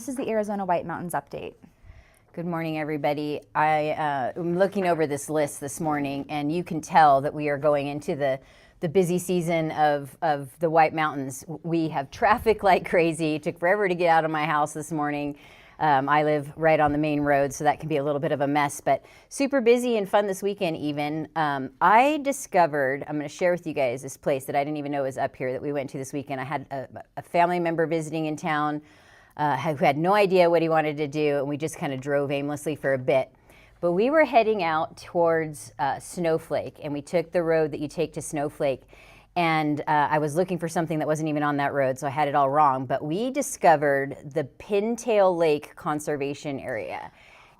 this is the Arizona White Mountains update. Good morning, everybody. I am looking over this list this morning, and you can tell that we are going into the busy season of the White Mountains. We have traffic like crazy. It took forever to get out of my house this morning. I live right on the main road, so that can be a little bit of a mess, but super busy and fun this weekend even. I discovered, I'm going to share with you guys this place that I didn't even know was up here that we went to this weekend. I had a family member visiting in town who had no idea what he wanted to do, and we just kind of drove aimlessly for a bit. But we were heading out towards Snowflake, and we took the road that you take to Snowflake. And I was looking for something that wasn't even on that road, so I had it all wrong. But we discovered the Pinedale Lake Conservation Area.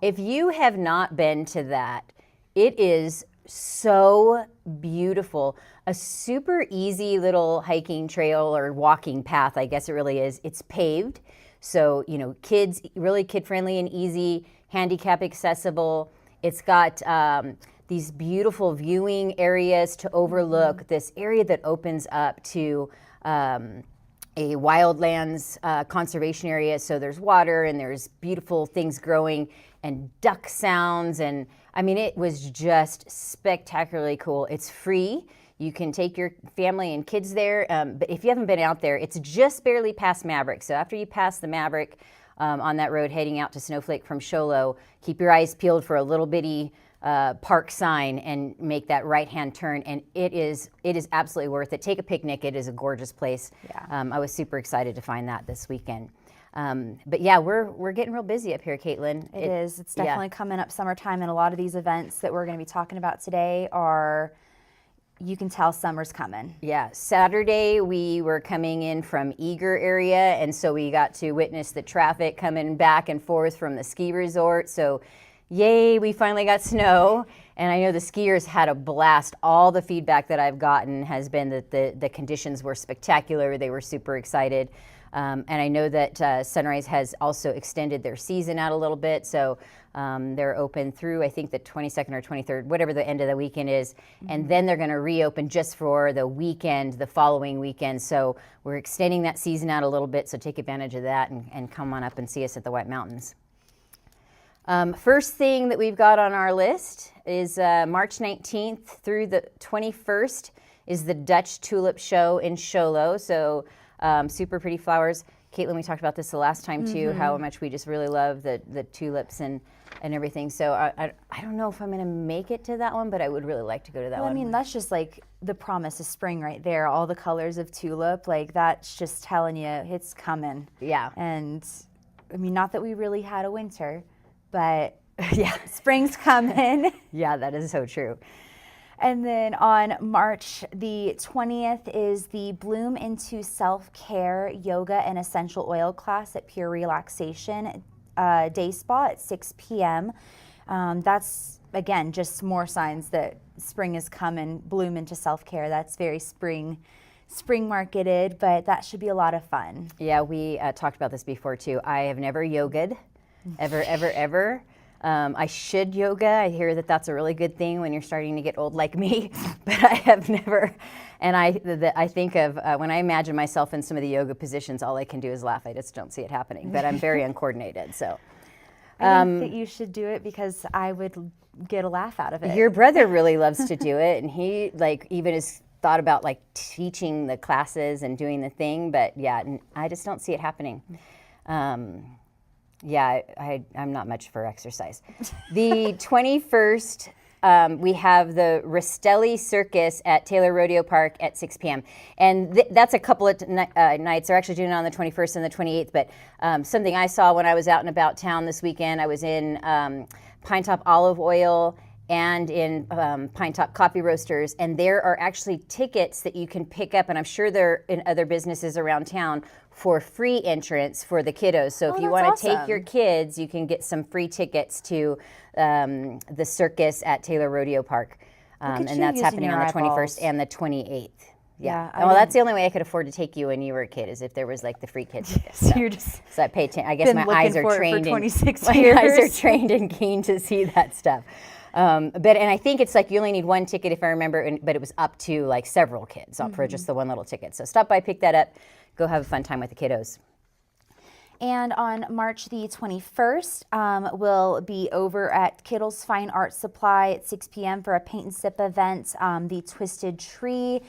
If you have not been to that, it is so beautiful. A super easy little hiking trail or walking path, I guess it really is. It's paved, so kids, really kid-friendly and easy, handicap accessible. It's got these beautiful viewing areas to overlook this area that opens up to a wildlands conservation area. So there's water and there's beautiful things growing and duck sounds. And I mean, it was just spectacularly cool. It's free. You can take your family and kids there. But if you haven't been out there, it's just barely past Maverick. So after you pass the Maverick on that road heading out to Snowflake from Show Low, keep your eyes peeled for a little bitty park sign and make that right-hand turn, and it is absolutely worth it. Take a picnic. It is a gorgeous place. Yeah. I was super excited to find that this weekend. But yeah, we're getting real busy up here, Caitlyn. It is. It's definitely coming up summertime, and a lot of these events that we're going to be talking about today are, you can tell summer's coming. Yeah, Saturday we were coming in from Eager area, and so we got to witness the traffic coming back and forth from the ski resort. So yay, we finally got snow, and I know the skiers had a blast. All the feedback that I've gotten has been that the conditions were spectacular. They were super excited. And I know that Sunrise has also extended their season out a little bit, so they're open through, I think, the 22nd or 23rd, whatever the end of the weekend is, and then they're going to reopen just for the weekend, the following weekend. So we're extending that season out a little bit, so take advantage of that and come on up and see us at the White Mountains. First thing that we've got on our list is March 19th through the 21st is the Dutch Tulip Show in Show Low. So super pretty flowers. Caitlyn, we talked about this the last time too, how much we just really love the tulips and everything. So I don't know if I'm going to make it to that one, but I would really like to go to that one. I mean, that's just like the promise of spring right there. All the colors of tulip, like that's just telling you it's coming. Yeah. And I mean, not that we really had a winter, but yeah, spring's coming. Yeah, that is so true. And then on March the 20th is the Bloom into Self-Care Yoga and Essential Oil class at Pure Relaxation Day Spa at 6 p.m. That's, again, just more signs that spring is coming. Bloom into Self-Care. That's very spring marketed, but that should be a lot of fun. Yeah, we talked about this before too. I have never yogaed. Ever. I should yoga. I hear that that's a really good thing when you're starting to get old like me, but I have never. And I think of when I imagine myself in some of the yoga positions, all I can do is laugh. I just don't see it happening, but I'm very uncoordinated. So I think that you should do it because I would get a laugh out of it. Your brother really loves to do it, and he even has thought about teaching the classes and doing the thing, but yeah, I just don't see it happening. Yeah, I'm not much for exercise. The 21st, we have the Rastelli Circus at Taylor Rodeo Park at 6 p.m. And that's a couple of nights. They're actually doing it on the 21st and the 28th. But something I saw when I was out and about town this weekend, I was in Pine Top Olive Oil and in Pine Top Coffee Roasters, and there are actually tickets that you can pick up, and I'm sure they're in other businesses around town, for free entrance for the kiddos. So if you want to take your kids, you can get some free tickets to the circus at Taylor Rodeo Park. And that's happening on the 21st and the 28th. Yeah. Well, that's the only way I could afford to take you when you were a kid, is if there was the free kids tickets. So you're just I pay I guess my eyes are trained. For 26 my years. eyes are trained and keen to see that stuff. And I think it's you only need one ticket if I remember, but it was up to several kids for just the one little ticket. So stop by, pick that up, go have a fun time with the kiddos. And on March the 21st, we'll be over at Kittles Fine Art Supply at 6 p.m. for a paint and sip event, the Twisted Tree.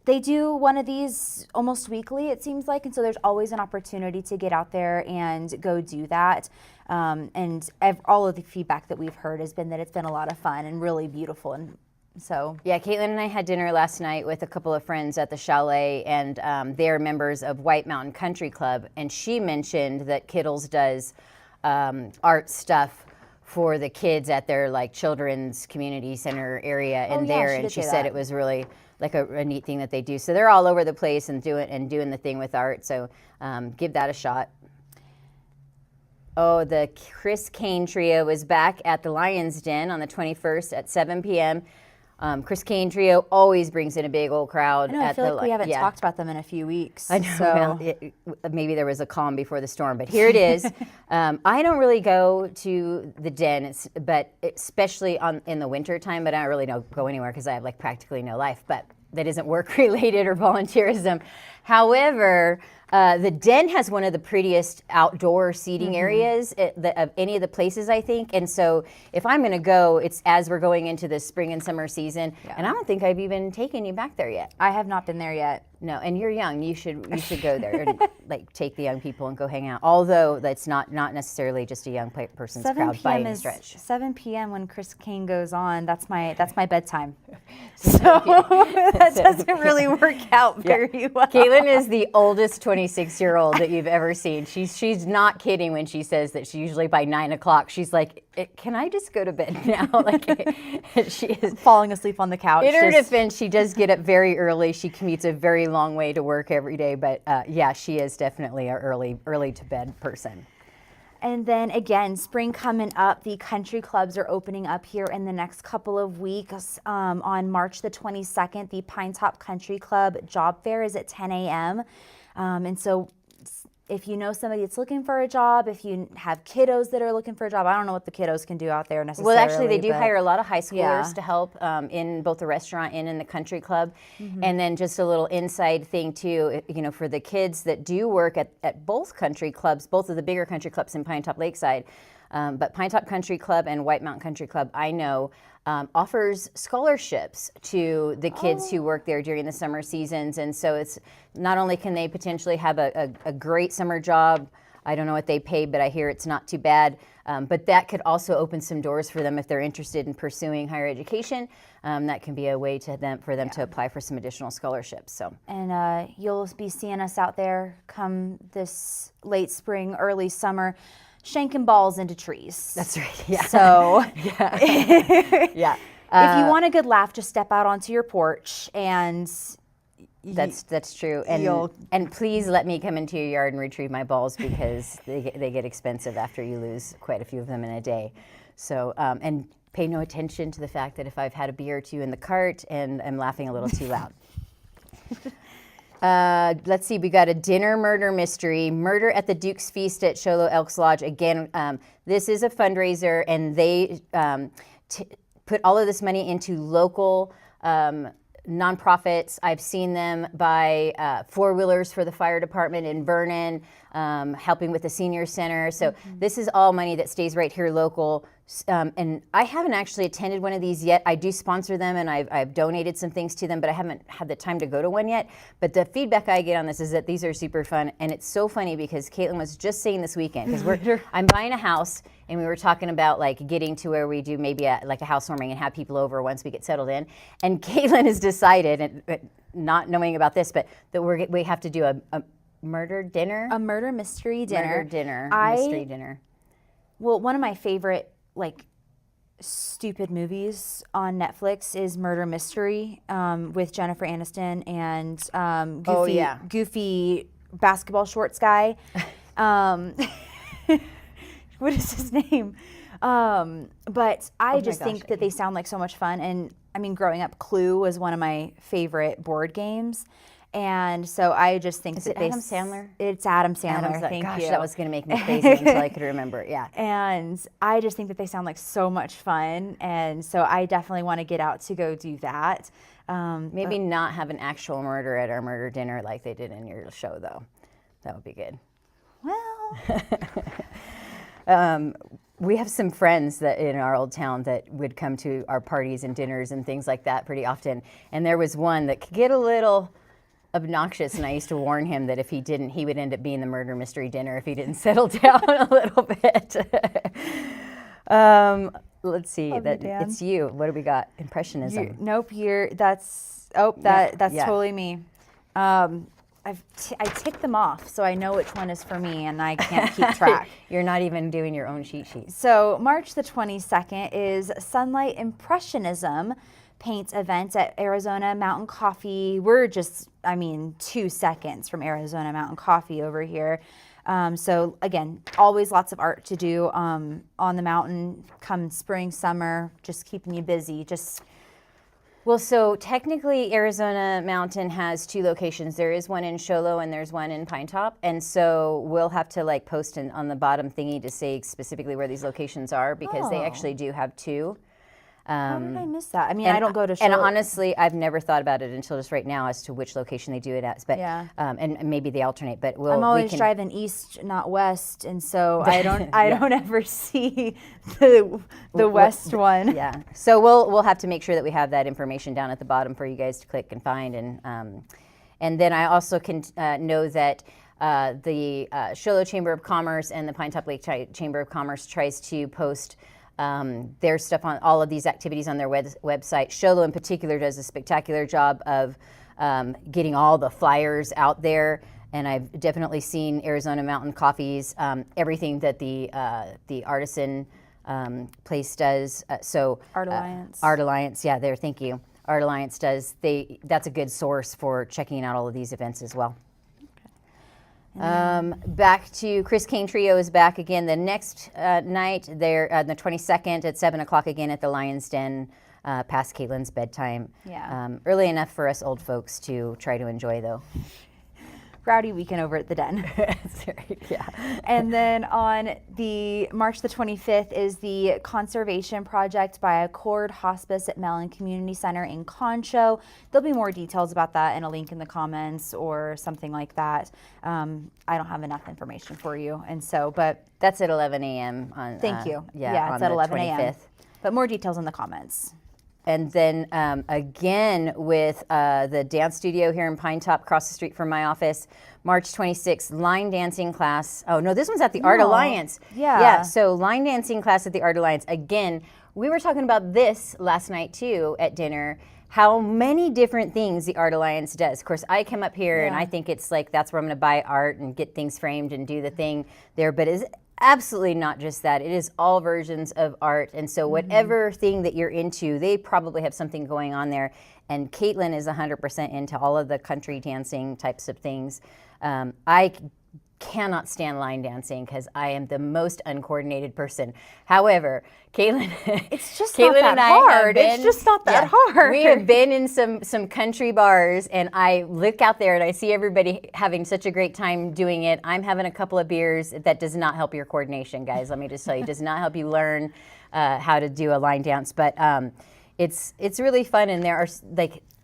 They do one of these almost weekly, it seems like, and so there's always an opportunity to get out there and go do that. And all of the feedback that we've heard has been that it's been a lot of fun and really beautiful. And so, yeah, Caitlyn and I had dinner last night with a couple of friends at the chalet, and they're members of White Mountain Country Club, and she mentioned that Kittles does art stuff for the kids at their like children's community center area and she said it was really like a neat thing that they do. So they're all over the place and doing the thing with art. So give that a shot. Oh, the Chris Kane Trio is back at the Lion's Den on the 21st at 7 p.m. Chris Kane Trio always brings in a big old crowd. I know, I feel like we haven't talked about them in a few weeks. I know. So. Well, maybe there was a calm before the storm, but here it is. I don't really go to the den, but especially in the winter time. But I don't really go anywhere because I have like practically no life. But that isn't work related or volunteerism. However, the den has one of the prettiest outdoor seating areas of any of the places, I think. And so if I'm going to go, it's as we're going into the spring and summer season. Yeah. And I don't think I've even taken you back there yet. I have not been there yet. No, and you're young. You should go there and like take the young people and go hang out. Although that's not necessarily just a young person's crowd by any stretch. 7 p.m. when Chris Kane goes on. That's my bedtime. So that doesn't really work out very well. Caitlyn is the oldest 26-year-old that you've ever seen. She's not kidding when she says that she usually by 9 o'clock she's like, can I just go to bed now? Like she is falling asleep on the couch. In her defense, she does get up very early. She commutes a very long way to work every day, but yeah, she is definitely an early to bed person. And then again, spring coming up, the country clubs are opening up here in the next couple of weeks. On March the 22nd, the Pine Top Country Club job fair is at 10 a.m. And so if you know somebody that's looking for a job, if you have kiddos that are looking for a job, I don't know what the kiddos can do out there necessarily. Well, actually, they do hire a lot of high schoolers to help in both the restaurant and in the country club. And then just a little inside thing too, for the kids that do work at both country clubs, both of the bigger country clubs in Pine Top Lakeside, but Pine Top Country Club and White Mountain Country Club, I know, offers scholarships to the kids who work there during the summer seasons. And so it's not only can they potentially have a great summer job, I don't know what they pay, but I hear it's not too bad. But that could also open some doors for them if they're interested in pursuing higher education. That can be a way for them to apply for some additional scholarships. So, and you'll be seeing us out there come this late spring, early summer, shanking balls into trees. That's right. Yeah. So, yeah. If you want a good laugh, just step out onto your porch and. That's true. And please let me come into your yard and retrieve my balls because they get expensive after you lose quite a few of them in a day. So, and pay no attention to the fact that if I've had a beer or two in the cart and I'm laughing a little too loud. Let's see, we got a dinner murder mystery, murder at the Duke's Feast at Sholo Elks Lodge. Again, this is a fundraiser, and they put all of this money into local nonprofits. I've seen them buy four-wheelers for the fire department in Vernon, helping with the senior center. So this is all money that stays right here local. And I haven't actually attended one of these yet. I do sponsor them, and I've donated some things to them, but I haven't had the time to go to one yet. But the feedback I get on this is that these are super fun. And it's so funny because Caitlyn was just saying this weekend, because I'm buying a house, and we were talking about like getting to where we do maybe like a housewarming and have people over once we get settled in. And Caitlyn has decided, and not knowing about this, but that we have to do a murder dinner? A murder mystery dinner. Mystery dinner. Well, one of my favorite like stupid movies on Netflix is Murder Mystery with Jennifer Aniston and goofy basketball shorts guy. What is his name? But I think that they sound like so much fun. And I mean, growing up, Clue was one of my favorite board games. And so I just think that Adam Sandler? It's Adam Sandler. Thank you. That was going to make me crazy until I could remember it. Yeah. And I just think that they sound like so much fun. And so I definitely want to get out to go do that. Maybe not have an actual murder at our murder dinner like they did in your show, though. That would be good. Well, We have some friends that in our old town that would come to our parties and dinners and things like that pretty often. And there was one that could get a little obnoxious, and I used to warn him that if he didn't, he would end up being the murder mystery dinner if he didn't settle down a little bit. Let's see. It's you. What do we got? Impressionism. Nope. That's totally me. I tick them off, so I know which one is for me, and I can't keep track. You're not even doing your own cheat sheet. So March the 22nd is Sunlight Impressionism paint event at Arizona Mountain Coffee. We're just, 2 seconds from Arizona Mountain Coffee over here. So again, always lots of art to do on the mountain come spring, summer, just keeping you busy. Well, so technically Arizona Mountain has 2 locations. There is one in Show Low and there's one in Pine Top. And so we'll have to post on the bottom thingy to say specifically where these locations are, because they actually do have 2. How did I miss that? I don't go to Show Low. And honestly, I've never thought about it until just right now as to which location they do it at. But, yeah. And maybe they alternate, but I'm always driving east, not west, and so I don't ever see the west one. Yeah. So we'll have to make sure that we have that information down at the bottom for you guys to click and find. And then I also can know that the Show Low Chamber of Commerce and the Pine Top Lake Chamber of Commerce tries to post their stuff on all of these activities on their website. Show Low in particular does a spectacular job of getting all the flyers out there, and I've definitely seen Arizona Mountain Coffee's everything that the artisan place does. Art Alliance. Art Alliance, yeah, there. Thank you. Art Alliance does. That's a good source for checking out all of these events as well. Back to Chris Kane Trio is back again the next night. They're on the 22nd at 7 o'clock again at the Lion's Den, past Caitlyn's bedtime. Yeah. Early enough for us old folks to try to enjoy, though. Rowdy weekend over at the Den. That's right, yeah. And then on the March the 25th is the Conservation Project by Accord Hospice at Mellon Community Center in Concho. There'll be more details about that and a link in the comments or something like that. I don't have enough information for you, and so, but that's at 11 a.m. on. Thank you. Yeah, it's at 11 a.m. 25th. But more details in the comments. And then again with the dance studio here in Pine Top, across the street from my office, March 26th, line dancing class. Oh, no, this one's at the Art Alliance. Yeah. Yeah, so line dancing class at the Art Alliance. Again, we were talking about this last night, too, at dinner, how many different things the Art Alliance does. Of course, I come up here and I think it's that's where I'm going to buy art and get things framed and do the thing there, but it's absolutely not just that. It is all versions of art. And so whatever thing that you're into, they probably have something going on there. And Caitlyn is 100% into all of the country dancing types of things. I cannot stand line dancing because I am the most uncoordinated person. However, Caitlyn, it's just Caitlyn not that hard. It's just not that hard. We have been in some country bars, and I look out there and I see everybody having such a great time doing it. I'm having a couple of beers. That does not help your coordination, guys. Let me just tell you, it does not help you learn how to do a line dance. But it's really fun, and there are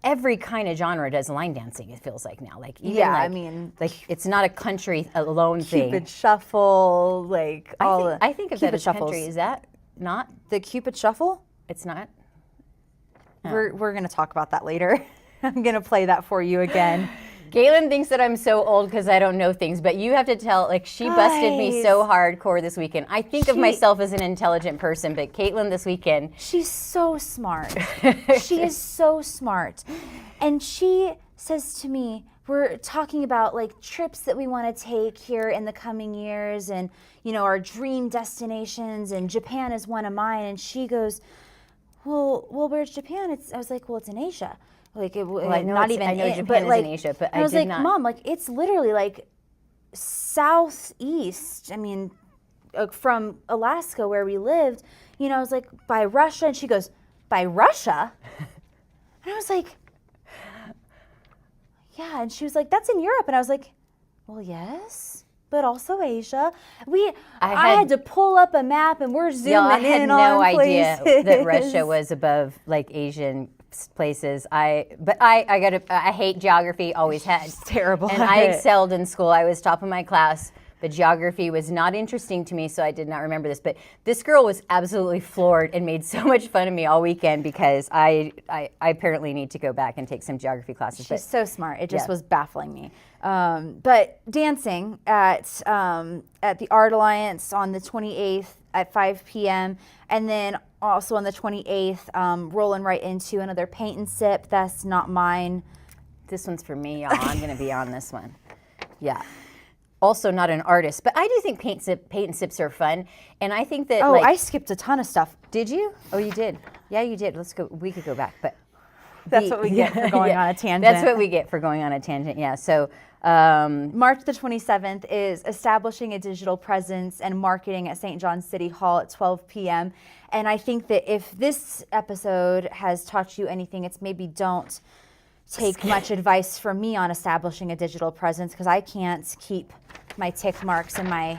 every kind of genre does line dancing, it feels like now. It's not a country alone thing. Cupid Shuffle, I think of that as shuffles. country. Is that not? The Cupid Shuffle? It's not? Oh. We're going to talk about that later. I'm going to play that for you again. Caitlyn thinks that I'm so old because I don't know things, but you have to tell, she busted me so hardcore this weekend. I think of myself as an intelligent person, but Caitlyn this weekend. She's so smart. She is so smart. And she says to me, we're talking about trips that we want to take here in the coming years and, our dream destinations, and Japan is one of mine. And she goes, well, where's Japan? I was like, well, it's in Asia. I know Japan is in Asia, but I was did not. Mom, it's literally southeast. From Alaska where we lived, I was like, by Russia. And she goes, by Russia? And I was like, yeah. And she was like, that's in Europe. And I was like, well, yes, but also Asia. I had to pull up a map, and we're zooming in on places. I had no idea that Russia was above Asian places. I hate geography, always had. It's terrible. And I excelled in school. I was top of my class, but geography was not interesting to me, so I did not remember this. But this girl was absolutely floored and made so much fun of me all weekend because I apparently need to go back and take some geography classes. She's so smart. It just was baffling me. But dancing at the Art Alliance on the 28th at 5 p.m. and then also on the 28th, rolling right into another paint and sip. That's not mine. This one's for me, y'all. I'm going to be on this one. Yeah. Also not an artist, but I do think paint and sips are fun. And I think that I skipped a ton of stuff. Did you? Oh, you did. Yeah, you did. Let's go. We could go back, but that's what we get for going on a tangent. That's what we get for going on a tangent. Yeah. So March the 27th is establishing a digital presence and marketing at St. John's City Hall at 12 p.m. And I think that if this episode has taught you anything, it's maybe don't take much advice from me on establishing a digital presence because I can't keep my tick marks and my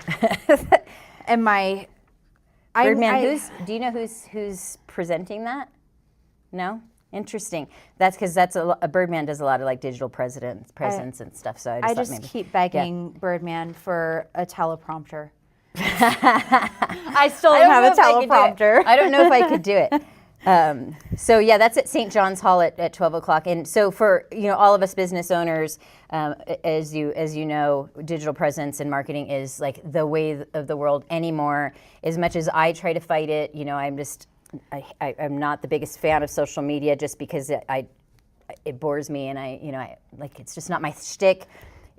Birdman. Do you know who's presenting that? No. Interesting. That's because a Birdman does a lot of like digital presence and stuff. So I just keep begging Birdman for a teleprompter. I still don't have a teleprompter. I don't know if I could do it. So yeah, that's at St. John's Hall at 12 o'clock. And so for all of us business owners, as you know, digital presence and marketing is like the way of the world anymore. As much as I try to fight it, I'm not the biggest fan of social media just because it bores me and I it's just not my shtick.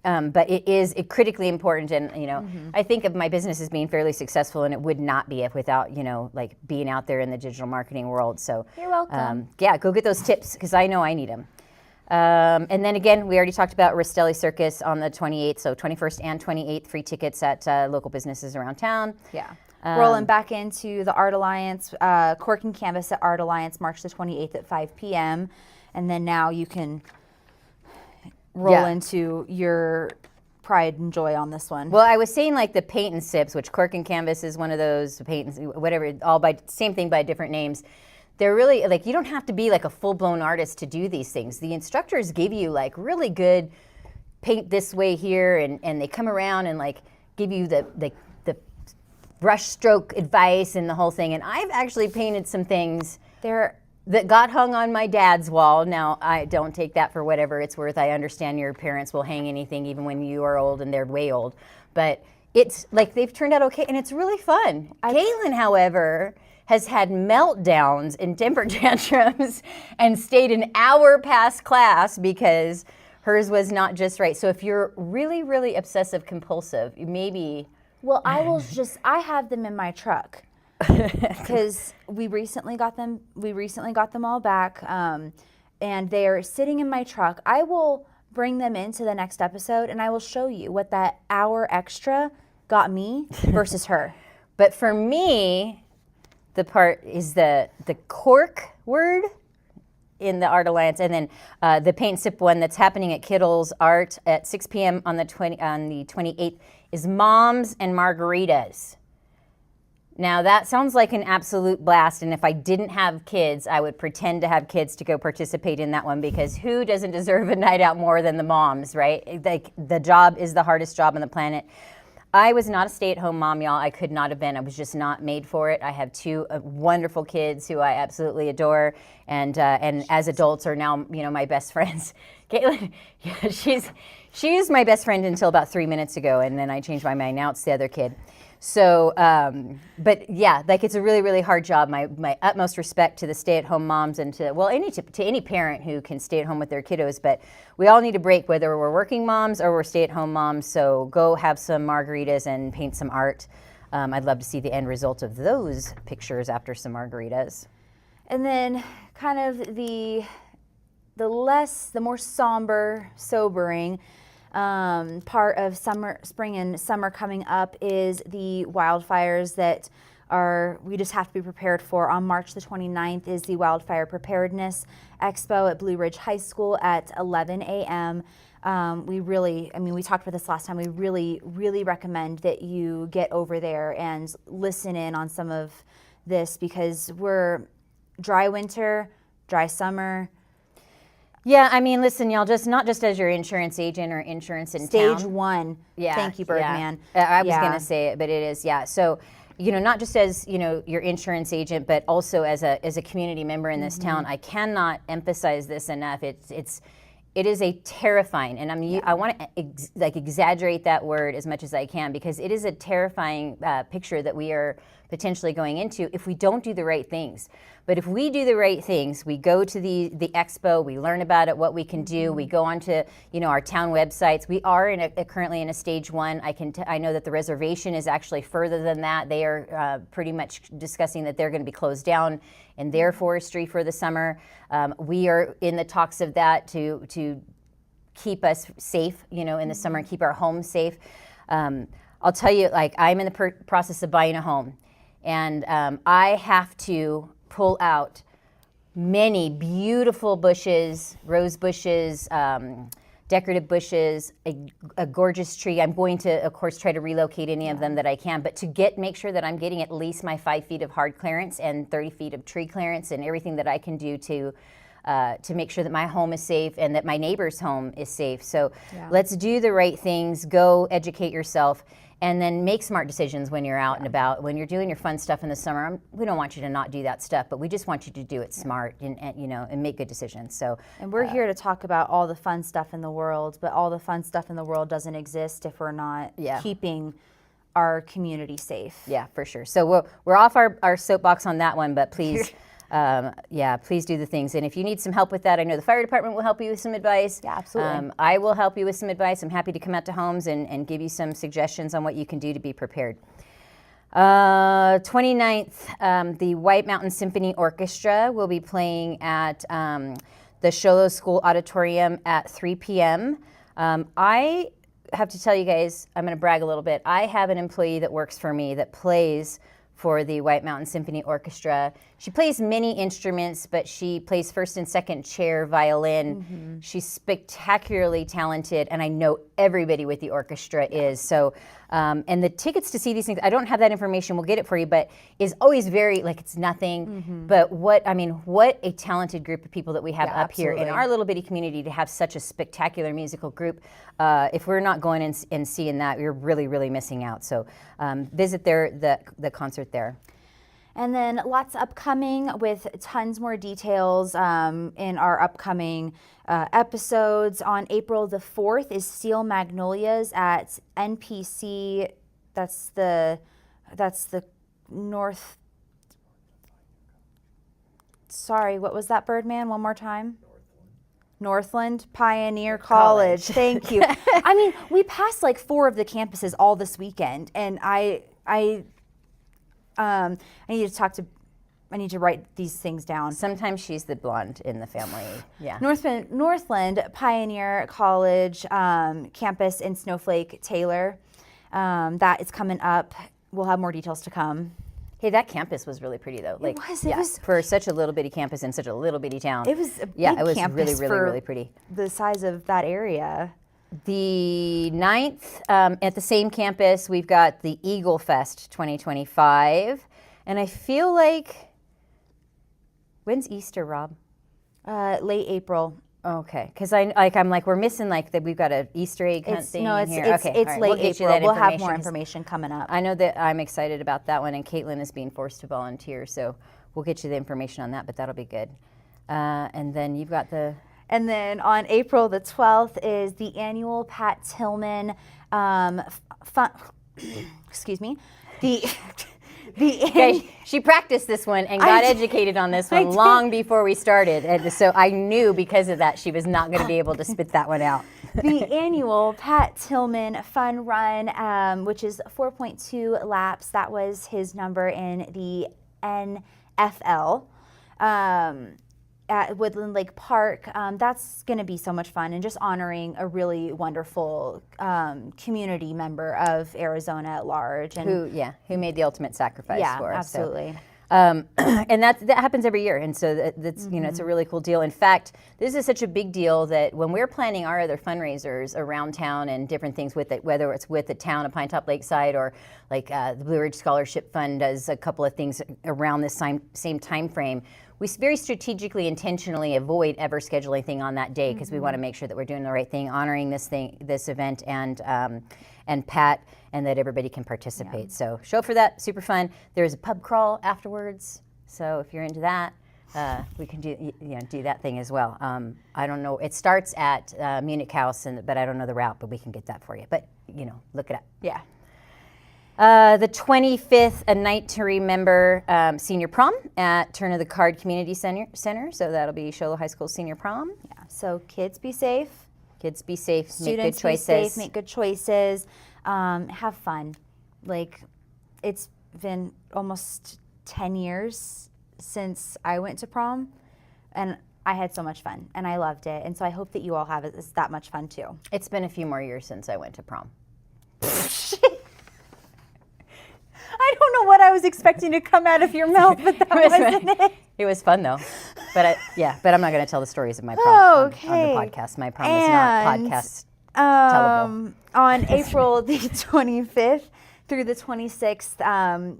But it is critically important, and I think of my business as being fairly successful, and it would not be if without like being out there in the digital marketing world. So you're welcome. Yeah, go get those tips because I know I need them. And then again, we already talked about Rastelli Circus on the 28th, so 21st and 28th, free tickets at local businesses around town. Yeah. Rolling back into the Art Alliance, Cork and Canvas at Art Alliance, March the 28th at 5 p.m. And then now you can roll into your pride and joy on this one. Well, I was saying like the paint and sips, which Cork and Canvas is one of those, paint and whatever, all by same thing by different names. They're really like, you don't have to be like a full-blown artist to do these things. The instructors give you like really good paint this way here, and they come around and like give you the brush stroke advice and the whole thing. And I've actually painted some things that got hung on my dad's wall. Now, I don't take that for whatever it's worth. I understand your parents will hang anything even when you are old and they're way old. But it's like they've turned out okay, and it's really fun. Caitlyn, however, has had meltdowns and temper tantrums and stayed an hour past class because hers was not just right. So if you're really, really obsessive compulsive, maybe... Well, I have them in my truck because we recently got them all back, and they're sitting in my truck. I will bring them into the next episode, and I will show you what that hour extra got me versus her. But for me, the part is the cork word in the Art Alliance, and then the paint and sip one that's happening at Kittles Art at 6 p.m. on the 28th is Moms and Margaritas. Now that sounds like an absolute blast, and if I didn't have kids, I would pretend to have kids to go participate in that one because who doesn't deserve a night out more than the moms, right? Like the job is the hardest job on the planet. I was not a stay-at-home mom, y'all. I could not have been. I was just not made for it. I have two wonderful kids who I absolutely adore, and as adults are now, my best friends. Caitlyn, she's my best friend until about 3 minutes ago, and then I changed my mind. Now it's the other kid. So, but yeah, like it's a really, really hard job. My utmost respect to the stay-at-home moms and to any parent who can stay at home with their kiddos. But we all need a break, whether we're working moms or we're stay-at-home moms. So go have some margaritas and paint some art. I'd love to see the end result of those pictures after some margaritas. And then kind of the more somber, sobering part of spring and summer coming up is the wildfires that we just have to be prepared for. On March the 29th is the Wildfire Preparedness Expo at Blue Ridge High School at 11 a.m. We talked about this last time. We really, really recommend that you get over there and listen in on some of this because we're dry winter, dry summer. Yeah, I mean, listen, y'all, just not just as your insurance agent or insurance in town. Stage 1. Yeah. Thank you, Birdman. I was going to say it, but it is, yeah. So, not just as, your insurance agent, but also as a community member in this town. I cannot emphasize this enough. It is a terrifying, and I want to exaggerate that word as much as I can, because it is a terrifying picture that we are potentially going into if we don't do the right things. But if we do the right things, we go to the expo, we learn about it, what we can do, we go onto our town websites. We are currently in a stage 1. I know that the reservation is actually further than that. They are pretty much discussing that they're going to be closed down in their forestry for the summer. We are in the talks of that to keep us safe, in the summer, and keep our homes safe. I'll tell you, I'm in the process of buying a home, and I have to pull out many beautiful bushes, rose bushes, decorative bushes, a gorgeous tree. I'm going to, of course, try to relocate any of them that I can, but to make sure that I'm getting at least my 5 feet of hard clearance and 30 feet of tree clearance, and everything that I can do to make sure that my home is safe and that my neighbor's home is safe. So let's do the right things, go educate yourself, and then make smart decisions when you're out and about. When you're doing your fun stuff in the summer, we don't want you to not do that stuff, but we just want you to do it smart and make good decisions. So, and we're here to talk about all the fun stuff in the world, but all the fun stuff in the world doesn't exist if we're not keeping our community safe. Yeah, for sure. So we're off our soapbox on that one, but please. Please do the things. And if you need some help with that, I know the fire department will help you with some advice. Yeah, absolutely. I will help you with some advice. I'm happy to come out to homes and give you some suggestions on what you can do to be prepared. 29th, the White Mountain Symphony Orchestra will be playing at the Sholo School Auditorium at 3 p.m. I have to tell you guys, I'm going to brag a little bit. I have an employee that works for me that plays for the White Mountain Symphony Orchestra. She plays many instruments, but she plays first and second chair violin. She's spectacularly talented, and I know everybody with the orchestra is. So, and the tickets to see these things, I don't have that information, we'll get it for you, but is always very, it's nothing. But what a talented group of people that we have up here in our little bitty community to have such a spectacular musical group. If we're not going and seeing that, we're really, really missing out. So visit the concert there. And then lots upcoming with tons more details in our upcoming episodes. On April the 4th is Steel Magnolias at NPC. That's the North. Sorry, what was that, Birdman? One more time. Northland Pioneer College. Thank you. I mean, we passed 4 of the campuses all this weekend, and I need to write these things down. Sometimes she's the blonde in the family. Yeah. Northland Pioneer College campus in Snowflake, Taylor. That is coming up. We'll have more details to come. Hey, that campus was really pretty though. It was for such a little bitty campus in such a little bitty town. It was a big it was campus really, really, really pretty. The size of that area. The 9th, at the same campus, we've got the Eagle Fest 2025. And I feel like, when's Easter, Rob? Late April. Okay, because I'm we're missing that we've got an Easter egg hunt thing in here. It's late we'll April. We'll have more information coming up. I know that I'm excited about that one, and Caitlyn is being forced to volunteer, so we'll get you the information on that, but that'll be good. And then you've got the... And then on April the 12th is the annual Pat Tillman excuse me. She practiced this one and got educated on this one long before we started. And so I knew because of that she was not going to be able to spit that one out. The annual Pat Tillman Fun Run, which is 4.2 laps. That was his number in the NFL. At Woodland Lake Park. That's going to be so much fun, and just honoring a really wonderful community member of Arizona at large. And who made the ultimate sacrifice for us. Absolutely. So, and that happens every year, and so that's it's a really cool deal. In fact, this is such a big deal that when we're planning our other fundraisers around town and different things with it, whether it's with the town of Pinetop Lakeside or the Blue Ridge Scholarship Fund does a couple of things around this same time frame, we very strategically, intentionally avoid ever scheduling anything on that day because we want to make sure that we're doing the right thing, honoring this event, and Pat, and that everybody can participate. So show up for that, super fun. There's a pub crawl afterwards, so if you're into that, we can do that thing as well. I don't know. It starts at Munich House, but I don't know the route, but we can get that for you. But look it up. Yeah. The 25th, a night to remember, senior prom at Turn of the Card Community Center. So that'll be Show High School senior prom. Yeah. So kids be safe. Kids be safe. Students make good choices. be safe. Make good choices. Have fun. Like, it's been almost 10 years since I went to prom, and I had so much fun, and I loved it. And so I hope that you all have that much fun too. It's been a few more years since I went to prom. I don't know what I was expecting to come out of your mouth, but that wasn't it. It was fun though, but I'm not going to tell the stories of my prom on the podcast. My prom is not podcast tellable. On April the 25th through the 26th,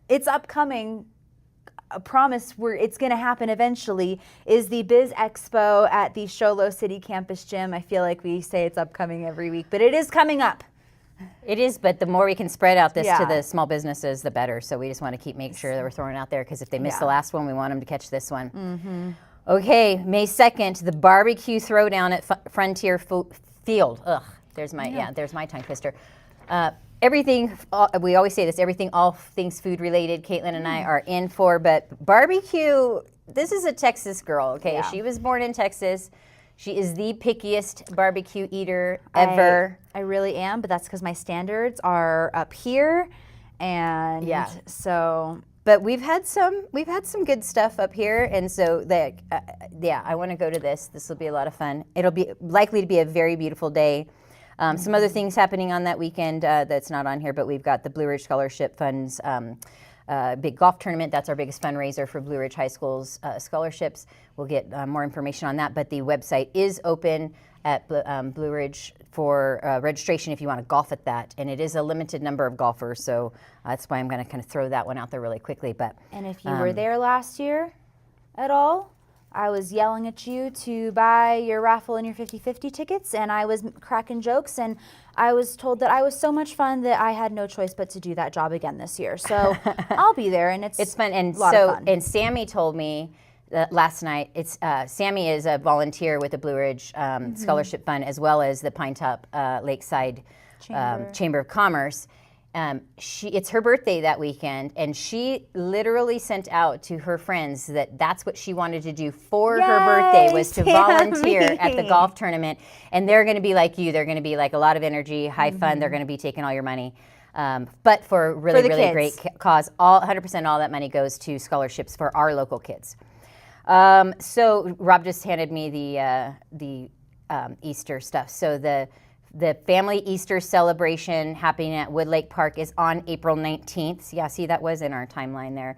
it's upcoming. I promise it's going to happen eventually, is the Biz Expo at the Sholo City Campus Gym. I feel like we say it's upcoming every week, but it is coming up. It is, but the more we can spread out this to the small businesses, the better. So we just want to keep making sure that we're throwing it out there, because if they miss the last one, we want them to catch this one. Mm-hmm. Okay, May 2nd, the barbecue throwdown at Frontier Field. Ugh, there's my tongue twister. Everything, we always say this, all things food related, Caitlyn and I are in for, but barbecue, this is a Texas girl, okay? Yeah. She was born in Texas. She is the pickiest barbecue eater ever. I really am, but that's because my standards are up here, and so. But we've had some good stuff up here, and so I want to go to this. This will be a lot of fun. It'll be likely to be a very beautiful day. Some other things happening on that weekend that's not on here, but we've got the Blue Ridge Scholarship Fund's big golf tournament. That's our biggest fundraiser for Blue Ridge High School's scholarships. We'll get more information on that, but the website is open at Blue Ridge for registration if you want to golf at that, and it is a limited number of golfers, so that's why I'm going to kind of throw that one out there really quickly. And if you were there last year at all, I was yelling at you to buy your raffle and your 50/50 tickets, and I was cracking jokes, and I was told that I was so much fun that I had no choice but to do that job again this year. So I'll be there, and it's fun. And a lot of fun. And Sammy told me last night. Sammy is a volunteer with the Blue Ridge Scholarship Fund, as well as the Pinetop Lakeside Chamber of Commerce. It's her birthday that weekend, and she literally sent out to her friends that's what she wanted to do for her birthday, was to volunteer at the golf tournament. And they're going to be like you. They're going to be like a lot of energy, high fun. They're going to be taking all your money. But for really great cause. 100% all that money goes to scholarships for our local kids. So Rob just handed me the Easter stuff. So the family Easter celebration happening at Woodlake Park is on April 19th. Yeah, see, that was in our timeline there.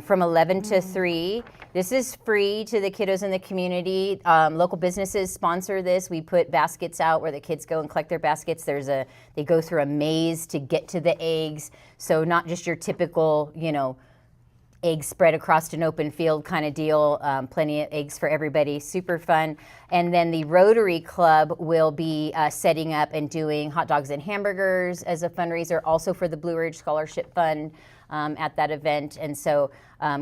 From 11 to 3. This is free to the kiddos in the community. Local businesses sponsor this. We put baskets out where the kids go and collect their baskets. They go through a maze to get to the eggs. So not just your typical, eggs spread across an open field kind of deal. Plenty of eggs for everybody. Super fun. And then the Rotary Club will be setting up and doing hot dogs and hamburgers as a fundraiser, also for the Blue Ridge Scholarship Fund at that event. And so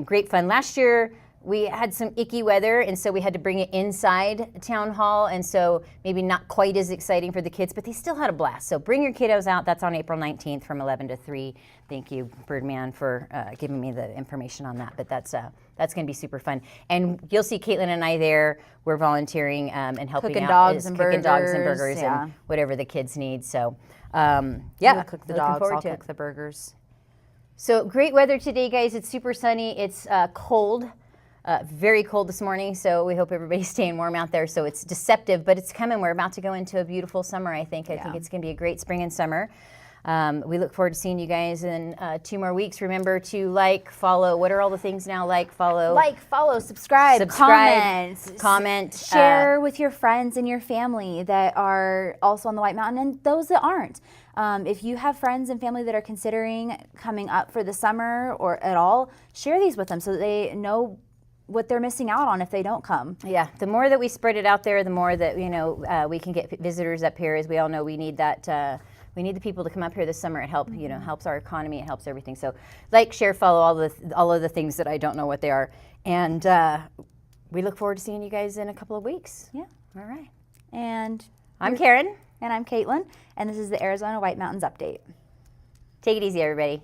great fun. Last year, we had some icky weather, and so we had to bring it inside Town Hall, and so maybe not quite as exciting for the kids, but they still had a blast. So bring your kiddos out. That's on April 19th from 11 to 3. Thank you, Birdman, for giving me the information on that, but that's going to be super fun. And you'll see Caitlyn and I there. We're volunteering and helping cooking out. Dogs and burgers, and whatever the kids need. So, we'll cook the dogs, I'll cook the burgers. So great weather today, guys. It's super sunny. It's cold. Very cold this morning, so we hope everybody's staying warm out there. So it's deceptive, but it's coming. We're about to go into a beautiful summer, I think. I think it's going to be a great spring and summer. We look forward to seeing you guys in 2 more weeks. Remember to follow. What are all the things now? Follow, subscribe, comment, share with your friends and your family that are also on the White Mountain, and those that aren't. If you have friends and family that are considering coming up for the summer or at all, share these with them so that they know what they're missing out on if they don't come. Yeah, the more that we spread it out there, the more that we can get visitors up here. As we all know, we need that. We need the people to come up here this summer. It helps our economy. It helps everything. So, like, share, follow, all of the things that I don't know what they are, and we look forward to seeing you guys in a couple of weeks. Yeah. All right. And I'm Carin. And I'm Caitlyn, and this is the Arizona White Mountains Update. Take it easy, everybody.